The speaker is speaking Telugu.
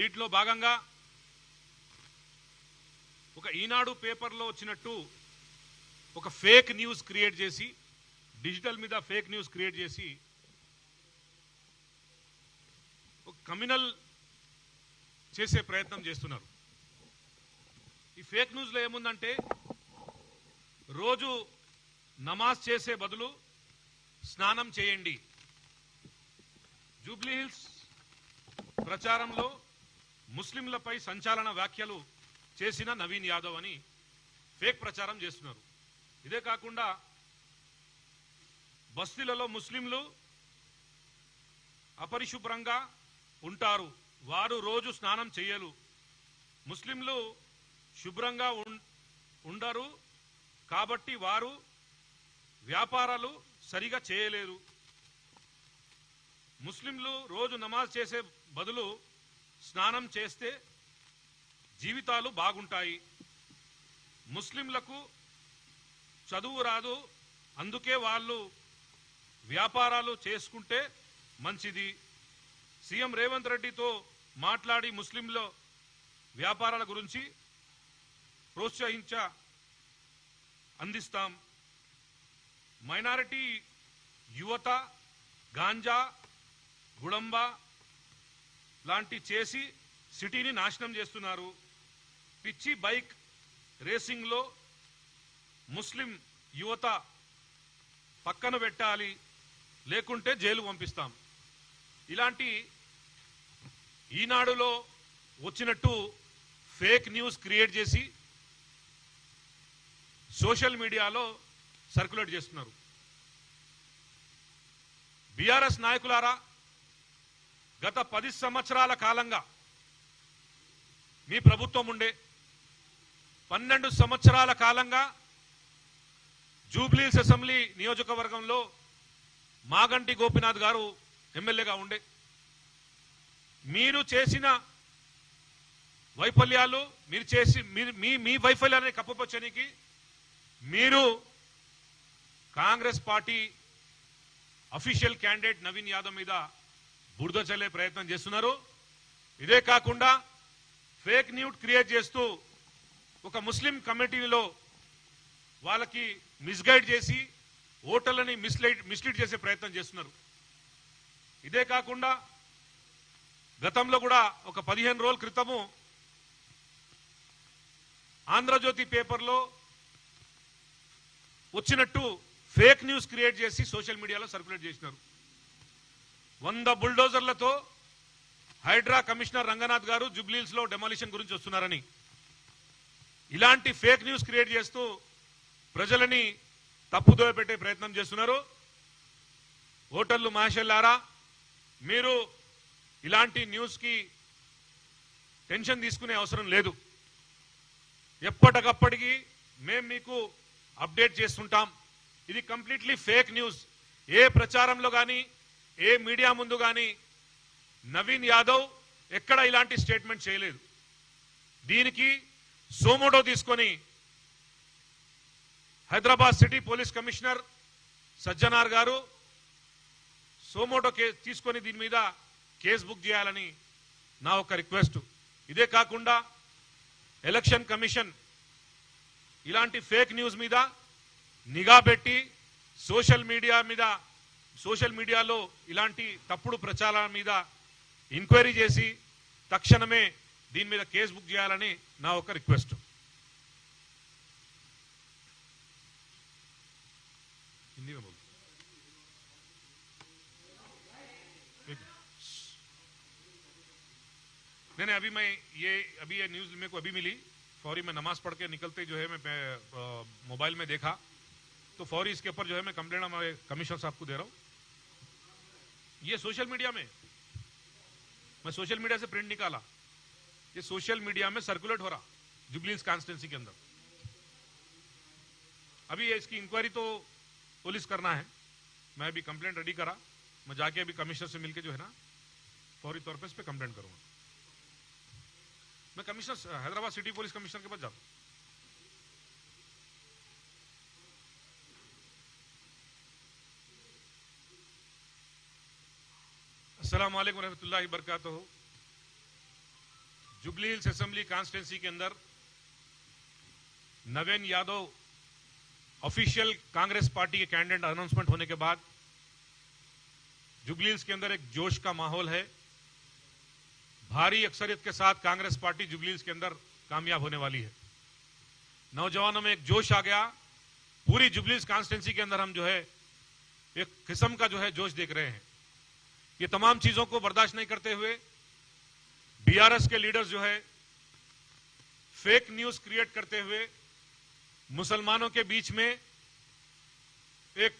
వీటిలో భాగంగా ఒక ఈనాడు పేపర్లో వచ్చినట్టు ఒక ఫేక్ న్యూస్ క్రియేట్ చేసి డిజిటల్ మీద ఫేక్ న్యూస్ క్రియేట్ చేసి ఒక కమ్యూనల్ చేసే ప్రయత్నం చేస్తున్నారు. ఈ ఫేక్ న్యూస్లో ఏముందంటే రోజు నమాజ్ చేసే బదులు స్నానం చేయండి. జూబ్లీ హిల్స్ ప్రచారంలో ముస్లింలపై సంచలన వ్యాఖ్యలు చేసిన నవీన్ యాదవ్ అని ఫేక్ ప్రచారం చేస్తున్నారు. ఇదే కాకుండా బస్తీలలో ముస్లింలు అపరిశుభ్రంగా ఉంటారు, వారు రోజు స్నానం చేయరు. ముస్లింలు శుభ్రంగా ఉండరు కాబట్టి వారు వ్యాపారాలు సరిగా చేయలేరు. ముస్లింలు రోజు నమాజ్ చేసే బదులు స్నానం చేస్తే జీవితాలు బాగుంటాయి. ముస్లింలకు చదువు రాదు, అందుకే వాళ్ళు వ్యాపారాలు చేసుకుంటే మంచిది. సీఎం రేవంత్ రెడ్డితో మాట్లాడి ముస్లింల వ్యాపారాల గురించి అందిస్తాం. మైనారిటీ యువత గాంజా గుడంబ లాంటి చేసి సిటీని నాశనం చేస్తున్నారు. పిచ్చి బైక్ రేసింగ్లో ముస్లిం యువత పక్కన పెట్టాలి, లేకుంటే జైలు పంపిస్తాం. ఇలాంటి ఈనాడులో వచ్చినట్టు ఫేక్ న్యూస్ క్రియేట్ చేసి సోషల్ మీడియాలో సర్క్యులేట్ చేస్తున్నారు. బీఆర్ఎస్ నాయకులారా, గత 10 సంవత్సరాల కాలంగా మీ ప్రభుత్వం ఉండే 12 సంవత్సరాల కాలంగా జూబ్లీహిల్స్ అసెంబ్లీ నియోజకవర్గంలో మాగంటి గోపీనాథ్ గారు ఎమ్మెల్యేగా ఉండే. మీరు చేసిన వైఫల్యాలు మీ వైఫల్యాన్ని కప్పుపచ్చడానికి మీరు Congress party official candidate Naveen Yadav మీద బురద చల్లే ప్రయత్నం చేస్తున్నారు. ఇదే కాకుండా ఫేక్ న్యూస్ క్రియేట్ చేస్తూ ఒక ముస్లిం కమిటీలో వాళ్ళకి మిస్గైడ్ చేసి ఓటర్లని మిస్లీడ్ చేసే ప్రయత్నం చేస్తున్నారు. ఇదే కాకుండా గతంలో కూడా ఒక 15 రోజుల క్రితము ఆంధ్రజ్యోతి పేపర్లో వచ్చినట్టు ఫేక్ న్యూస్ క్రియేట్ చేసి సోషల్ మీడియాలో సర్క్యులేట్ చేసినారు. 100 బుల్డోజర్లతో హైడ్రా కమిషనర్ రంగనాథ్ గారు జూబ్లీహిల్స్ లో డెమాలిషన్ గురించి వస్తున్నారని ఇలాంటి ఫేక్ న్యూస్ క్రియేట్ చేస్తూ ప్రజలని తప్పుదోవ పెట్టే ప్రయత్నం చేస్తున్నారు. ఓటర్లు మహాశల్లారా, మీరు ఇలాంటి న్యూస్ కి టెన్షన్ తీసుకునే అవసరం లేదు. ఎప్పటికప్పటికి మేము మీకు అప్డేట్ చేస్తుంటాం. ఇది కంప్లీట్లీ ఫేక్ న్యూస్. ఏ ప్రచారంలో కానీ ఏ మీడియా ముందు కానీ నవీన్ యాదవ్ ఎక్కడ ఇలాంటి స్టేట్మెంట్ చేయలేదు. దీనికి సోమోటో తీసుకొని Hyderabad city police commissioner Sajjanar గారు సోమోటో తీసుకొని దీని మీద కేసు బుక్ చేయాలని నా ఒక రిక్వెస్ట్. ఇదే కాకుండా ఎలక్షన్ కమిషన్ ఇలాంటి ఫేక్ న్యూస్ మీద నిఘా పెట్టి సోషల్ మీడియాలో ఇలాంటి తప్పుడు ప్రచారాల మీద ఎంక్వైరీ చేసి తక్షణమే దీని మీద కేసు బుక్ చేయాలని నా ఒక రిక్వెస్ట్. हिंदी में बोल। नहीं, अभी ये न्यूज मेरे को अभी मिली फौरी। मैं नमाज पढ़ के निकलते जो है मैं मोबाइल में देखा तो फौरी इसके ऊपर जो है मैं कंप्लेंट हमारे कमिश्नर साहब को दे रहा हूं। ये सोशल मीडिया में, मैं सोशल मीडिया से प्रिंट निकाला, ये सोशल मीडिया में सर्कुलेट हो रहा जुबलीहिल्स कॉन्स्टिट्यूंसी के अंदर। अभी इसकी इंक्वायरी तो पुलिस करना है। मैं अभी कंप्लेंट रेडी करा, मैं जाके अभी कमिश्नर से मिलके जो है ना फौरी तौर पे इस पे कंप्लेंट करूंगा। मैं commissioner Hyderabad city police commissioner के पास जाता हूं। अस्सलाम वालेकुम रहमतुल्लाहि बरकातहू। जुबली हिल्स असेंबली कॉन्स्टिट्यूंसी के अंदर नवीन यादव ऑफिशियल कांग्रेस पार्टी के कैंडिडेट अनाउंसमेंट होने के बाद जुबली हिल्स के अंदर एक जोश का माहौल है। भारी अक्सरियत के साथ कांग्रेस पार्टी जुबली हिल्स के अंदर कामयाब होने वाली है। नौजवानों में एक जोश आ गया। पूरी जुबली हिल्स कॉन्स्टिट्यूंसी के अंदर हम जो है एक किस्म का जो है जोश देख रहे हैं। ये तमाम चीजों को बर्दाश्त नहीं करते हुए बीआरएस के लीडर्स जो है फेक न्यूज क्रिएट करते हुए मुसलमानों के बीच में एक